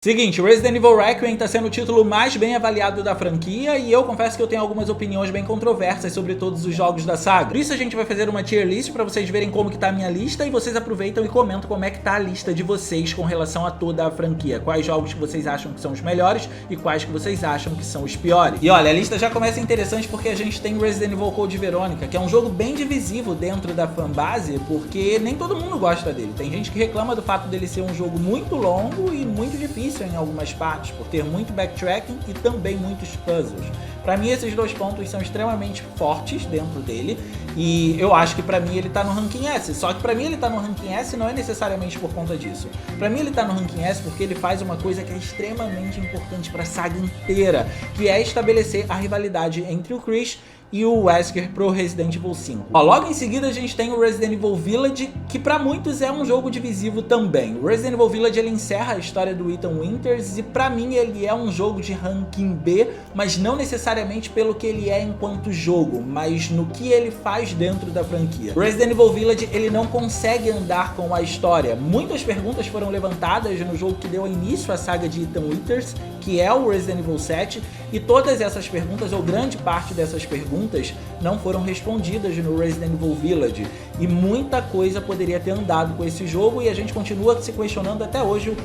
Seguinte, Resident Evil Requiem está sendo o título mais bem avaliado da franquia e eu confesso que eu tenho algumas opiniões bem controversas sobre todos os jogos da saga. Por isso a gente vai fazer uma tier list para vocês verem como que tá a minha lista e vocês aproveitam e comentam como é que tá a lista de vocês com relação a toda a franquia. Quais jogos que vocês acham que são os melhores e quais que vocês acham que são os piores. E olha, a lista já começa interessante porque a gente tem Resident Evil Code Verônica, que é um jogo bem divisivo dentro da fanbase porque nem todo mundo gosta dele. Tem gente que reclama do fato dele ser um jogo muito longo e muito difícil em algumas partes, por ter muito backtracking e também muitos puzzles. Pra mim esses dois pontos são extremamente fortes dentro dele e eu acho que pra mim ele tá no ranking S, só que pra mim ele tá no ranking S não é necessariamente por conta disso. Pra mim ele tá no ranking S porque ele faz uma coisa que é extremamente importante pra saga inteira, que é estabelecer a rivalidade entre o Chris e o Wesker pro Resident Evil 5. Ó, logo em seguida a gente tem o Resident Evil Village, que pra muitos é um jogo divisivo também. O Resident Evil Village ele encerra a história do Ethan Winters e pra mim ele é um jogo de ranking B, mas não necessariamente pelo que ele é enquanto jogo, mas no que ele faz dentro da franquia. O Resident Evil Village ele não consegue andar com a história. Muitas perguntas foram levantadas no jogo que deu início à saga de Ethan Winters, que é o Resident Evil 7, e todas essas perguntas, ou grande parte dessas perguntas, não foram respondidas no Resident Evil Village e muita coisa poderia ter andado com esse jogo e a gente continua se questionando até hoje o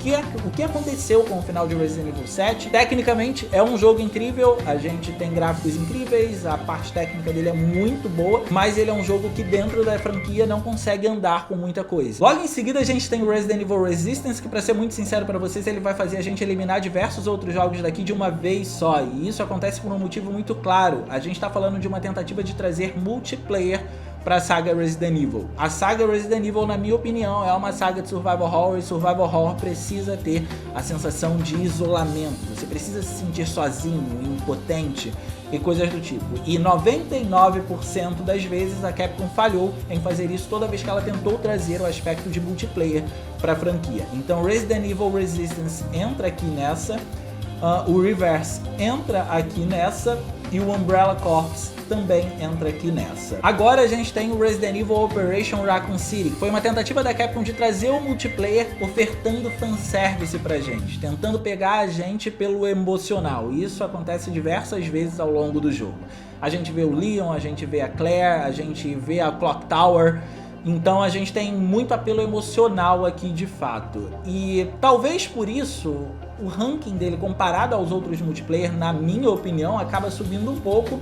que aconteceu com o final de Resident Evil 7. Tecnicamente é um jogo incrível, a gente tem gráficos incríveis, a parte técnica dele é muito boa, mas ele é um jogo que dentro da franquia não consegue andar com muita coisa. Logo em seguida a gente tem o Resident Evil Resistance, que pra ser muito sincero pra vocês, ele vai fazer a gente eliminar diversos outros jogos daqui de uma vez só, e isso acontece por um motivo muito claro. A gente tá falando de uma tentativa de trazer multiplayer para a saga Resident Evil. A saga Resident Evil, na minha opinião, é uma saga de survival horror e survival horror precisa ter a sensação de isolamento. Você precisa se sentir sozinho, impotente e coisas do tipo. E 99% das vezes a Capcom falhou em fazer isso toda vez que ela tentou trazer o aspecto de multiplayer para a franquia. Então Resident Evil Resistance entra aqui nessa, o Reverse entra aqui nessa e o Umbrella Corps também entra aqui nessa. Agora a gente tem o Resident Evil Operation Raccoon City, que foi uma tentativa da Capcom de trazer o multiplayer ofertando fanservice pra gente, tentando pegar a gente pelo emocional. E isso acontece diversas vezes ao longo do jogo. A gente vê o Leon, a gente vê a Claire, a gente vê a Clock Tower. Então a gente tem muito apelo emocional aqui de fato. E talvez por isso o ranking dele comparado aos outros multiplayer, na minha opinião, acaba subindo um pouco.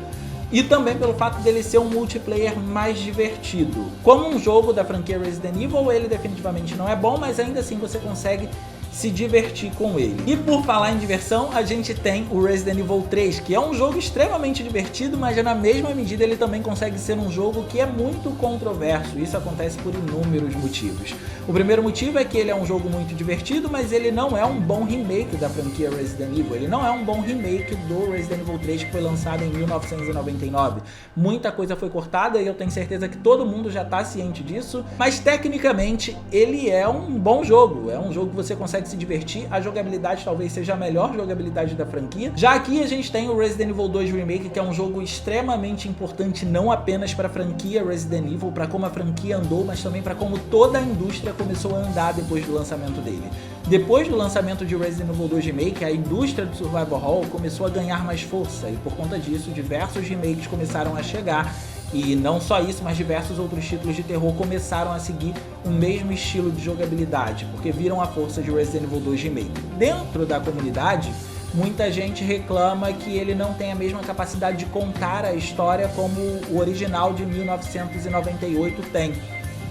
E também pelo fato dele ser um multiplayer mais divertido. Como um jogo da franquia Resident Evil, ele definitivamente não é bom, mas ainda assim você consegue se divertir com ele. E por falar em diversão, a gente tem o Resident Evil 3, que é um jogo extremamente divertido, mas na mesma medida ele também consegue ser um jogo que é muito controverso. Isso acontece por inúmeros motivos. O primeiro motivo é que ele é um jogo muito divertido, mas ele não é um bom remake da franquia Resident Evil. Ele não é um bom remake do Resident Evil 3 que foi lançado em 1999. Muita coisa foi cortada e eu tenho certeza que todo mundo já está ciente disso, mas tecnicamente ele é um bom jogo. É um jogo que você consegue se divertir, a jogabilidade talvez seja a melhor jogabilidade da franquia. Já aqui a gente tem o Resident Evil 2 Remake, que é um jogo extremamente importante não apenas para a franquia Resident Evil, para como a franquia andou, mas também para como toda a indústria começou a andar depois do lançamento dele. Depois do lançamento de Resident Evil 2 Remake, a indústria do survival horror começou a ganhar mais força e por conta disso diversos remakes começaram a chegar. E não só isso, mas diversos outros títulos de terror começaram a seguir o mesmo estilo de jogabilidade, porque viram a força de Resident Evil 2 Remake. Dentro da comunidade, muita gente reclama que ele não tem a mesma capacidade de contar a história como o original de 1998 tem.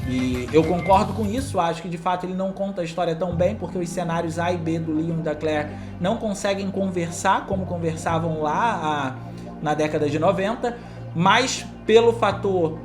E eu concordo com isso, acho que de fato ele não conta a história tão bem, porque os cenários A e B do Leon e da Claire não conseguem conversar como conversavam lá na década de 90, mas pelo fator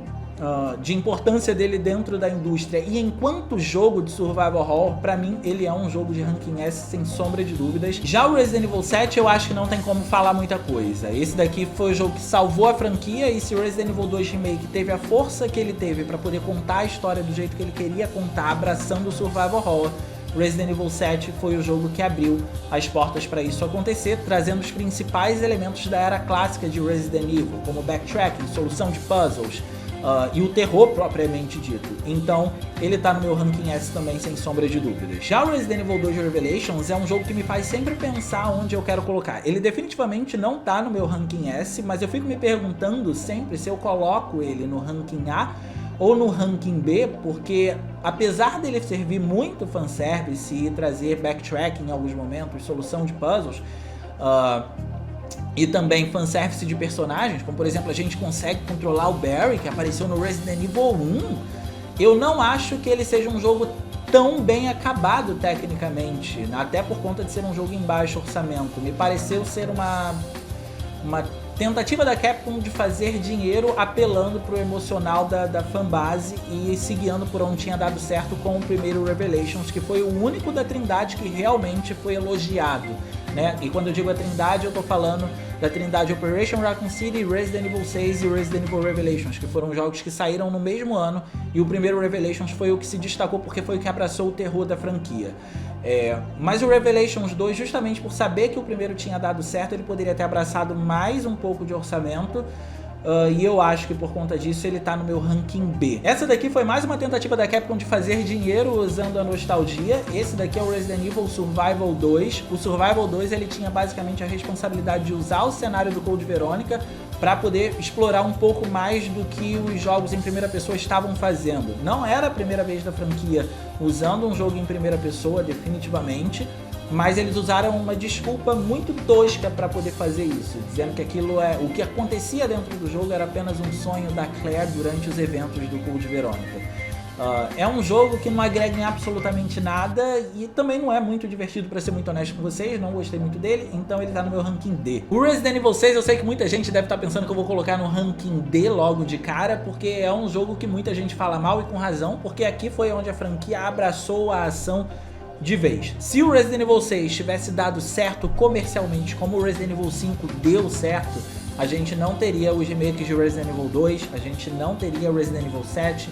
de importância dele dentro da indústria e enquanto jogo de survival horror, pra mim ele é um jogo de ranking S sem sombra de dúvidas. Já o Resident Evil 7 eu acho que não tem como falar muita coisa. Esse daqui foi o jogo que salvou a franquia e se o Resident Evil 2 Remake teve a força que ele teve pra poder contar a história do jeito que ele queria contar, abraçando o survival horror, Resident Evil 7 foi o jogo que abriu as portas para isso acontecer, trazendo os principais elementos da era clássica de Resident Evil, como backtracking, solução de puzzles, e o terror propriamente dito. Então ele tá no meu ranking S também, sem sombra de dúvidas. Já o Resident Evil 2 Revelations é um jogo que me faz sempre pensar onde eu quero colocar. Ele definitivamente não tá no meu ranking S, mas eu fico me perguntando sempre se eu coloco ele no ranking A ou no ranking B, porque apesar dele servir muito fanservice e trazer backtracking em alguns momentos, solução de puzzles, e também fanservice de personagens, como por exemplo a gente consegue controlar o Barry, que apareceu no Resident Evil 1, eu não acho que ele seja um jogo tão bem acabado tecnicamente, até por conta de ser um jogo em baixo orçamento. Me pareceu ser uma tentativa da Capcom de fazer dinheiro apelando pro emocional da fanbase e se guiando por onde tinha dado certo com o primeiro Revelations, que foi o único da Trindade que realmente foi elogiado, né? E quando eu digo a Trindade, eu tô falando da Trindade Operation Raccoon City, Resident Evil 6 e Resident Evil Revelations, que foram jogos que saíram no mesmo ano, e o primeiro Revelations foi o que se destacou porque foi o que abraçou o terror da franquia. Mas o Revelations 2, justamente por saber que o primeiro tinha dado certo, ele poderia ter abraçado mais um pouco de orçamento, e eu acho que por conta disso ele tá no meu ranking B. Essa daqui foi mais uma tentativa da Capcom de fazer dinheiro usando a nostalgia. Esse daqui é o Resident Evil Survival 2. O Survival 2 ele tinha basicamente a responsabilidade de usar o cenário do Code Veronica para poder explorar um pouco mais do que os jogos em primeira pessoa estavam fazendo. Não era a primeira vez da franquia usando um jogo em primeira pessoa, definitivamente, mas eles usaram uma desculpa muito tosca para poder fazer isso, dizendo que aquilo o que acontecia dentro do jogo era apenas um sonho da Claire durante os eventos do Code Veronica. É um jogo que não agrega em absolutamente nada e também não é muito divertido, para ser muito honesto com vocês, não gostei muito dele, então ele tá no meu ranking D. O Resident Evil 6 eu sei que muita gente deve estar pensando que eu vou colocar no ranking D logo de cara, porque é um jogo que muita gente fala mal e com razão, porque aqui foi onde a franquia abraçou a ação de vez. Se o Resident Evil 6 tivesse dado certo comercialmente como o Resident Evil 5 deu certo, a gente não teria os remakes de Resident Evil 2, a gente não teria Resident Evil 7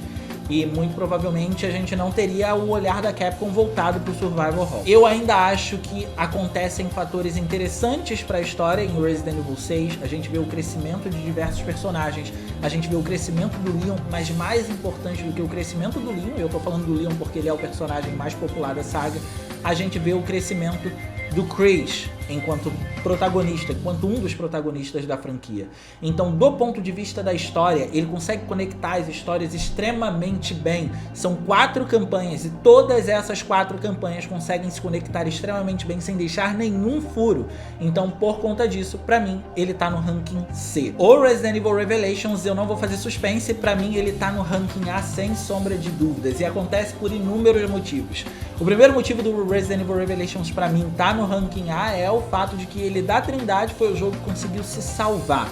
e muito provavelmente a gente não teria o olhar da Capcom voltado para o Survival Horror. Eu ainda acho que acontecem fatores interessantes para a história em Resident Evil 6, a gente vê o crescimento de diversos personagens, a gente vê o crescimento do Leon, mas mais importante do que o crescimento do Leon, eu tô falando do Leon porque ele é o personagem mais popular da saga, a gente vê o crescimento do Chris enquanto protagonista, enquanto um dos protagonistas da franquia. Então, do ponto de vista da história, ele consegue conectar as histórias extremamente bem. São 4 campanhas e todas essas 4 campanhas conseguem se conectar extremamente bem sem deixar nenhum furo. Então, por conta disso, pra mim, ele tá no ranking C. O Resident Evil Revelations, eu não vou fazer suspense, pra mim ele tá no ranking A sem sombra de dúvidas, e acontece por inúmeros motivos. O primeiro motivo do Resident Evil Revelations pra mim tá no ranking A é o fato de que ele da Trindade foi o jogo que conseguiu se salvar.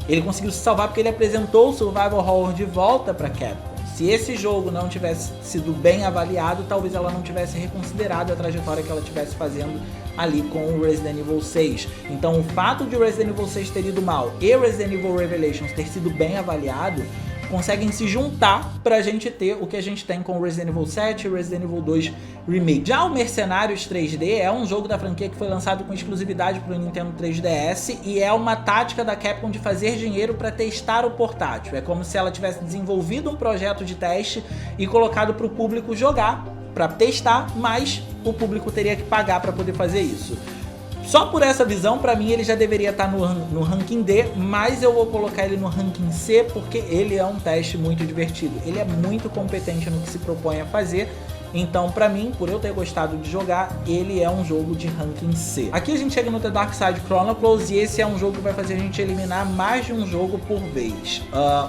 Ele conseguiu se salvar porque ele apresentou o Survival Horror de volta pra Capcom. Se esse jogo não tivesse sido bem avaliado, talvez ela não tivesse reconsiderado a trajetória que ela estivesse fazendo ali com o Resident Evil 6. Então o fato de Resident Evil 6 ter ido mal e Resident Evil Revelations ter sido bem avaliado conseguem se juntar pra gente ter o que a gente tem com Resident Evil 7 e Resident Evil 2 Remake. Já o Mercenários 3D é um jogo da franquia que foi lançado com exclusividade pro Nintendo 3DS e é uma tática da Capcom de fazer dinheiro para testar o portátil. É como se ela tivesse desenvolvido um projeto de teste e colocado pro público jogar para testar, mas o público teria que pagar para poder fazer isso. Só por essa visão, pra mim, ele já deveria estar no ranking D, mas eu vou colocar ele no ranking C porque ele é um teste muito divertido. Ele é muito competente no que se propõe a fazer, então pra mim, por eu ter gostado de jogar, ele é um jogo de ranking C. Aqui a gente chega no The Dark Side Chronicles e esse é um jogo que vai fazer a gente eliminar mais de um jogo por vez.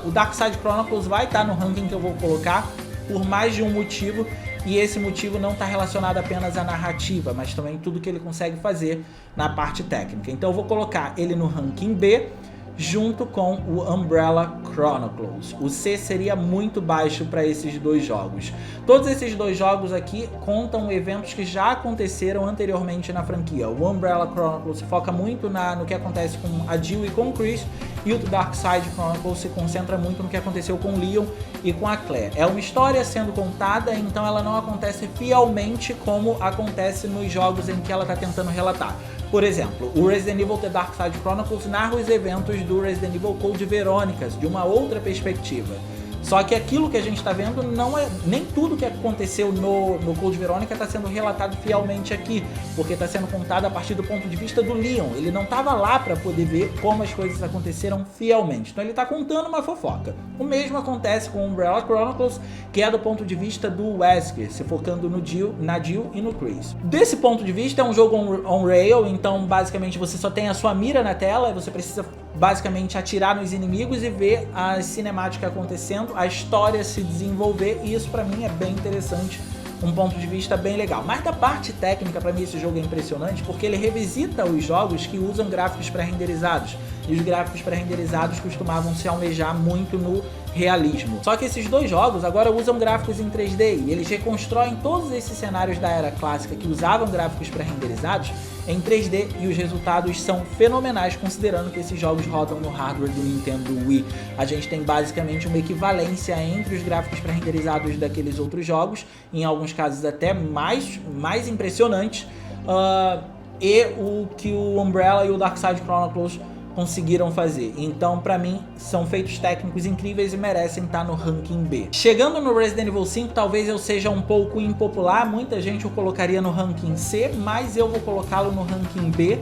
O Dark Side Chronicles vai estar no ranking que eu vou colocar por mais de um motivo. E esse motivo não está relacionado apenas à narrativa, mas também tudo que ele consegue fazer na parte técnica. Então eu vou colocar ele no ranking B, junto com o Umbrella Chronicles. O C seria muito baixo para esses dois jogos. Todos esses dois jogos aqui contam eventos que já aconteceram anteriormente na franquia. O Umbrella Chronicles foca muito no que acontece com a Jill e com o Chris, e o Dark Side Chronicles se concentra muito no que aconteceu com o Leon e com a Claire. É uma história sendo contada, então ela não acontece fielmente como acontece nos jogos em que ela está tentando relatar. Por exemplo, o Resident Evil The Dark Side Chronicles narra os eventos do Resident Evil Code Veronicas de uma outra perspectiva. Só que aquilo que a gente está vendo não é... Nem tudo que aconteceu no Code Veronica está sendo relatado fielmente aqui, porque está sendo contado a partir do ponto de vista do Leon. Ele não estava lá para poder ver como as coisas aconteceram fielmente. Então ele está contando uma fofoca. O mesmo acontece com Umbrella Chronicles, que é do ponto de vista do Wesker, se focando no Jill, na Jill e no Chris. Desse ponto de vista é um jogo on-rail, então basicamente você só tem a sua mira na tela e você precisa basicamente atirar nos inimigos e ver a cinemática acontecendo, a história se desenvolver, e isso pra mim é bem interessante, um ponto de vista bem legal. Mas da parte técnica, pra mim esse jogo é impressionante porque ele revisita os jogos que usam gráficos pré-renderizados, e os gráficos pré-renderizados costumavam se almejar muito no realismo. Só que esses dois jogos agora usam gráficos em 3D e eles reconstroem todos esses cenários da era clássica que usavam gráficos pré-renderizados em 3D, e os resultados são fenomenais considerando que esses jogos rodam no hardware do Nintendo Wii. A gente tem basicamente uma equivalência entre os gráficos pré-renderizados daqueles outros jogos, em alguns casos até mais impressionantes, e o que o Umbrella e o Darkside Chronicles conseguiram fazer. Então, pra mim, são feitos técnicos incríveis e merecem estar no ranking B. Chegando no Resident Evil 5, talvez eu seja um pouco impopular, muita gente o colocaria no ranking C, mas eu vou colocá-lo no ranking B.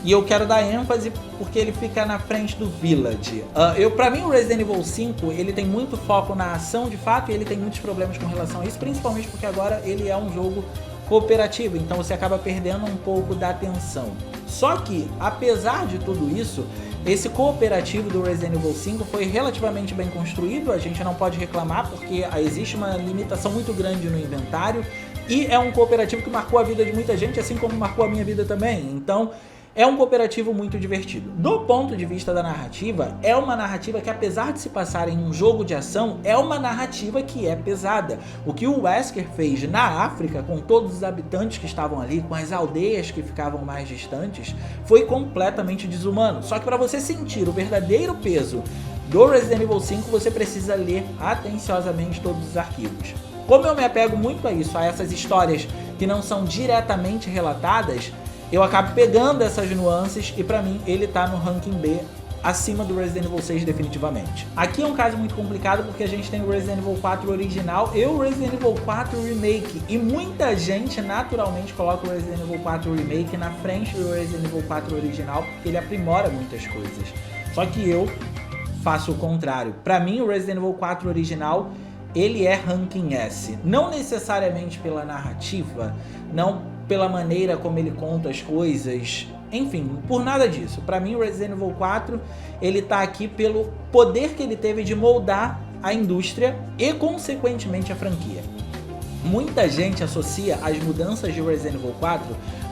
E eu quero dar ênfase porque ele fica na frente do Village. Pra mim, o Resident Evil 5, ele tem muito foco na ação de fato, e ele tem muitos problemas com relação a isso, principalmente porque agora ele é um jogo cooperativo, então você acaba perdendo um pouco da atenção. Só que, apesar de tudo isso, esse cooperativo do Resident Evil 5 foi relativamente bem construído, a gente não pode reclamar porque existe uma limitação muito grande no inventário, e é um cooperativo que marcou a vida de muita gente, assim como marcou a minha vida também. Então, é um cooperativo muito divertido. Do ponto de vista da narrativa, é uma narrativa que, apesar de se passar em um jogo de ação, é uma narrativa que é pesada. O que o Wesker fez na África, com todos os habitantes que estavam ali, com as aldeias que ficavam mais distantes, foi completamente desumano. Só que para você sentir o verdadeiro peso do Resident Evil 5, você precisa ler atenciosamente todos os arquivos. Como eu me apego muito a isso, a essas histórias que não são diretamente relatadas, eu acabo pegando essas nuances e pra mim ele tá no ranking B, acima do Resident Evil 6 definitivamente. Aqui é um caso muito complicado porque a gente tem o Resident Evil 4 original e o Resident Evil 4 Remake, e muita gente naturalmente coloca o Resident Evil 4 Remake na frente do Resident Evil 4 original porque ele aprimora muitas coisas. Só que eu faço o contrário. Pra mim o Resident Evil 4 original, ele é ranking S, não necessariamente pela narrativa, não pela maneira como ele conta as coisas, enfim, por nada disso. Pra mim o Resident Evil 4, ele tá aqui pelo poder que ele teve de moldar a indústria e consequentemente a franquia. Muita gente associa as mudanças de Resident Evil 4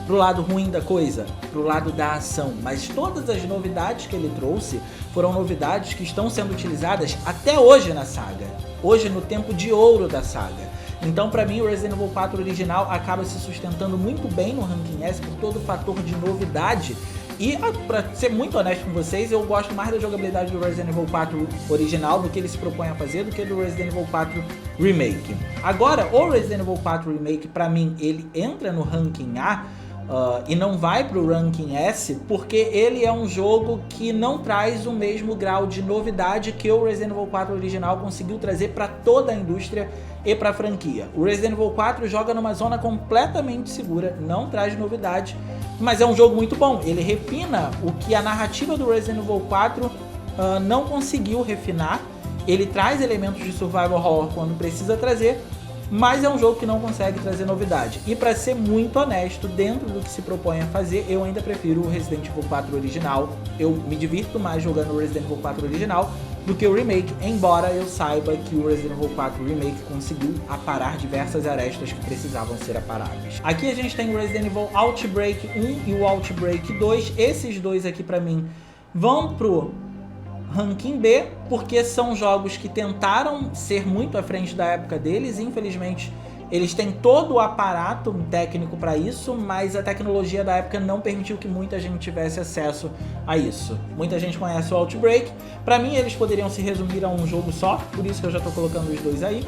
pro lado ruim da coisa, pro lado da ação, mas todas as novidades que ele trouxe foram novidades que estão sendo utilizadas até hoje na saga, hoje no tempo de ouro da saga. Então, pra mim, o Resident Evil 4 original acaba se sustentando muito bem no ranking S por todo o fator de novidade. E, pra ser muito honesto com vocês, eu gosto mais da jogabilidade do Resident Evil 4 original, do que ele se propõe a fazer, do que do Resident Evil 4 Remake. Agora, o Resident Evil 4 Remake, pra mim, ele entra no ranking A, e não vai pro ranking S, porque ele é um jogo que não traz o mesmo grau de novidade que o Resident Evil 4 original conseguiu trazer para toda a indústria e para a franquia. O Resident Evil 4 joga numa zona completamente segura, não traz novidade, mas é um jogo muito bom. Ele refina o que a narrativa do Resident Evil 4 não conseguiu refinar. Ele traz elementos de survival horror quando precisa trazer, mas é um jogo que não consegue trazer novidade. E pra ser muito honesto, dentro do que se propõe a fazer, eu ainda prefiro o Resident Evil 4 original. Eu me divirto mais jogando o Resident Evil 4 original do que o Remake, embora eu saiba que o Resident Evil 4 Remake conseguiu aparar diversas arestas que precisavam ser aparadas. Aqui a gente tem o Resident Evil Outbreak 1 e o Outbreak 2. Esses dois aqui pra mim vão pro ranking B, porque são jogos que tentaram ser muito à frente da época deles. Infelizmente, eles têm todo o aparato técnico para isso, mas a tecnologia da época não permitiu que muita gente tivesse acesso a isso. Muita gente conhece o Outbreak. Para mim, eles poderiam se resumir a um jogo só, por isso que eu já tô colocando os dois aí.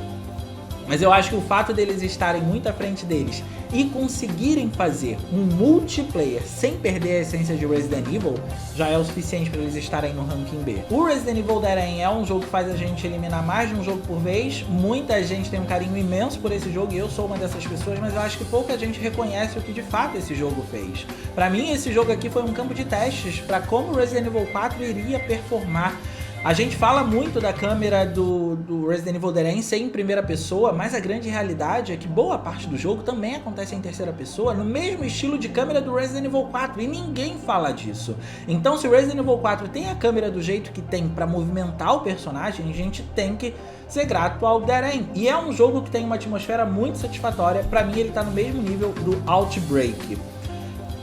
Mas eu acho que o fato deles estarem muito à frente deles e conseguirem fazer um multiplayer sem perder a essência de Resident Evil já é o suficiente para eles estarem no ranking B. O Resident Evil Dead End é um jogo que faz a gente eliminar mais de um jogo por vez. Muita gente tem um carinho imenso por esse jogo e eu sou uma dessas pessoas, mas eu acho que pouca gente reconhece o que de fato esse jogo fez. Para mim, esse jogo aqui foi um campo de testes para como o Resident Evil 4 iria performar. A gente fala muito da câmera do Resident Evil Dead End ser em primeira pessoa, mas a grande realidade é que boa parte do jogo também acontece em terceira pessoa, no mesmo estilo de câmera do Resident Evil 4, e ninguém fala disso. Então, se o Resident Evil 4 tem a câmera do jeito que tem para movimentar o personagem, a gente tem que ser grato ao Dead End. E é um jogo que tem uma atmosfera muito satisfatória. Para mim, ele tá no mesmo nível do Outbreak.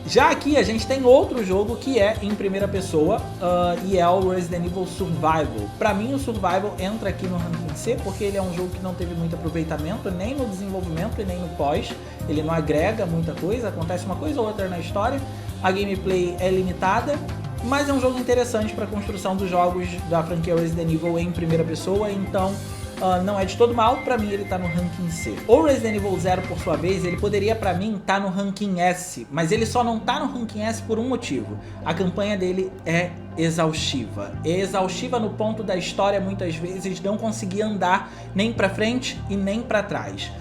Já aqui a gente tem outro jogo que é em primeira pessoa e é o Resident Evil Survival. Pra mim o Survival entra aqui no ranking C porque ele é um jogo que não teve muito aproveitamento nem no desenvolvimento e nem no pós. Ele não agrega muita coisa, acontece uma coisa ou outra na história, a gameplay é limitada, mas é um jogo interessante para a construção dos jogos da franquia Resident Evil em primeira pessoa, então não é de todo mal. Pra mim ele tá no ranking C. O Resident Evil 0, por sua vez, ele poderia pra mim tá no ranking S, mas ele só não tá no ranking S por um motivo: a campanha dele é exaustiva. É exaustiva no ponto da história muitas vezes não conseguir andar nem pra frente e nem pra trás.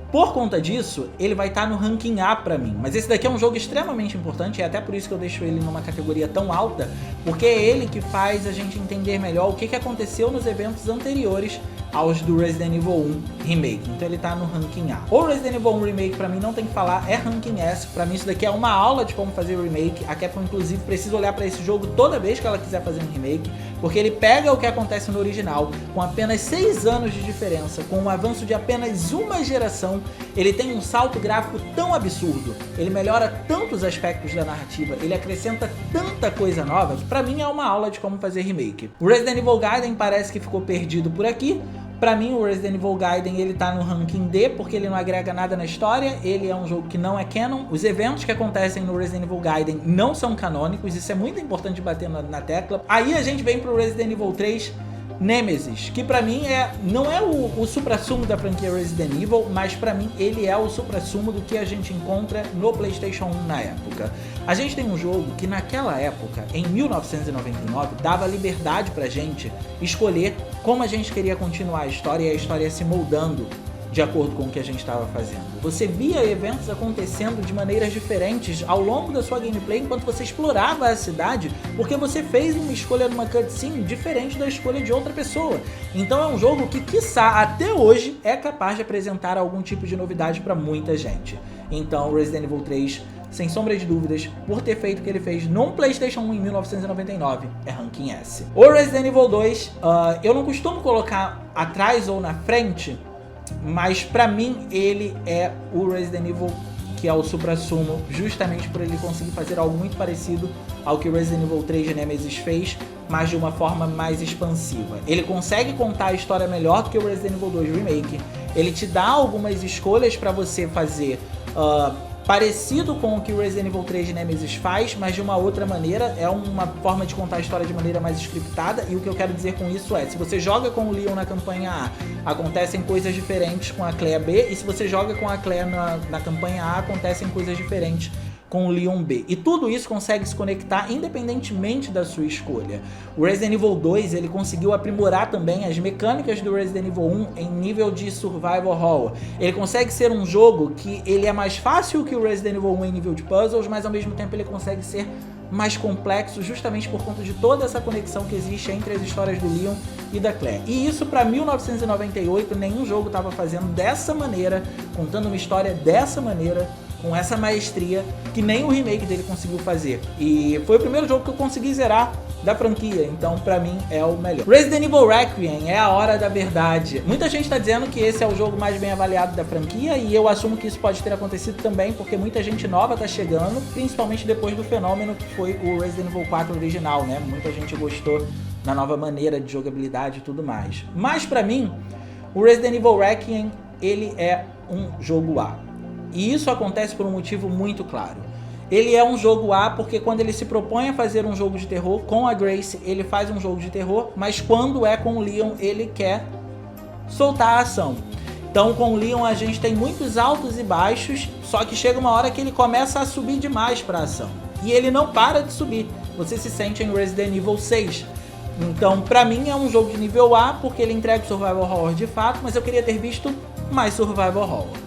Por conta disso, ele vai estar no ranking A pra mim. Mas esse daqui é um jogo extremamente importante, e é até por isso que eu deixo ele numa categoria tão alta, porque é ele que faz a gente entender melhor o que aconteceu nos eventos anteriores aos do Resident Evil 1 Remake. Então ele tá no ranking A. O Resident Evil 1 Remake, pra mim, não tem que falar, é ranking S. Pra mim isso daqui é uma aula de como fazer o remake. A Capcom, inclusive, precisa olhar pra esse jogo toda vez que ela quiser fazer um remake, porque ele pega o que acontece no original, com apenas 6 anos de diferença, com um avanço de apenas uma geração. Ele tem um salto gráfico tão absurdo, ele melhora tantos aspectos da narrativa, ele acrescenta tanta coisa nova, que pra mim é uma aula de como fazer remake. O Resident Evil Gaiden parece que ficou perdido por aqui. Pra mim, o Resident Evil Gaiden, ele tá no ranking D, porque ele não agrega nada na história, ele é um jogo que não é canon, os eventos que acontecem no Resident Evil Gaiden não são canônicos, isso é muito importante bater na tecla. Aí a gente vem pro Resident Evil 3 Nemesis, que pra mim não é o suprassumo da franquia Resident Evil, mas pra mim ele é o suprassumo do que a gente encontra no PlayStation 1 na época. A gente tem um jogo que naquela época, em 1999, dava liberdade pra gente escolher como a gente queria continuar a história, e a história ia se moldando de acordo com o que a gente estava fazendo. Você via eventos acontecendo de maneiras diferentes ao longo da sua gameplay enquanto você explorava a cidade, porque você fez uma escolha numa cutscene diferente da escolha de outra pessoa. Então é um jogo que, quiçá, até hoje é capaz de apresentar algum tipo de novidade para muita gente. Então Resident Evil 3, sem sombra de dúvidas, por ter feito o que ele fez no PlayStation 1 em 1999, é ranking S. O Resident Evil 2, eu não costumo colocar atrás ou na frente, mas pra mim ele é o Resident Evil que é o suprassumo, justamente por ele conseguir fazer algo muito parecido ao que o Resident Evil 3 de Nemesis fez, mas de uma forma mais expansiva. Ele consegue contar a história melhor do que o Resident Evil 2 Remake, ele te dá algumas escolhas pra você fazer parecido com o que o Resident Evil 3 de Nemesis faz, mas de uma outra maneira. É uma forma de contar a história de maneira mais scriptada, e o que eu quero dizer com isso é: se você joga com o Leon na campanha A, acontecem coisas diferentes com a Claire B, e se você joga com a Claire na campanha A, acontecem coisas diferentes com o Leon B. E tudo isso consegue se conectar independentemente da sua escolha. O Resident Evil 2, ele conseguiu aprimorar também as mecânicas do Resident Evil 1 em nível de survival horror. Ele consegue ser um jogo que ele é mais fácil que o Resident Evil 1 em nível de puzzles, mas ao mesmo tempo ele consegue ser mais complexo, justamente por conta de toda essa conexão que existe entre as histórias do Leon e da Claire. E isso pra 1998 nenhum jogo estava fazendo dessa maneira, contando uma história dessa maneira, com essa maestria, que nem o remake dele conseguiu fazer. E foi o primeiro jogo que eu consegui zerar da franquia, então pra mim é o melhor. Resident Evil Requiem é a hora da verdade. Muita gente tá dizendo que esse é o jogo mais bem avaliado da franquia, e eu assumo que isso pode ter acontecido também, porque muita gente nova tá chegando, principalmente depois do fenômeno que foi o Resident Evil 4 original, né? Muita gente gostou da nova maneira de jogabilidade e tudo mais. Mas pra mim, o Resident Evil Requiem, ele é um jogo A. E isso acontece por um motivo muito claro. Ele é um jogo A porque quando ele se propõe a fazer um jogo de terror com a Grace, ele faz um jogo de terror, mas quando é com o Leon, ele quer soltar a ação. Então com o Leon a gente tem muitos altos e baixos, só que chega uma hora que ele começa a subir demais pra ação. E ele não para de subir, você se sente em Resident Evil 6. Então pra mim é um jogo de nível A, porque ele entrega o Survival Horror de fato, mas eu queria ter visto mais Survival Horror.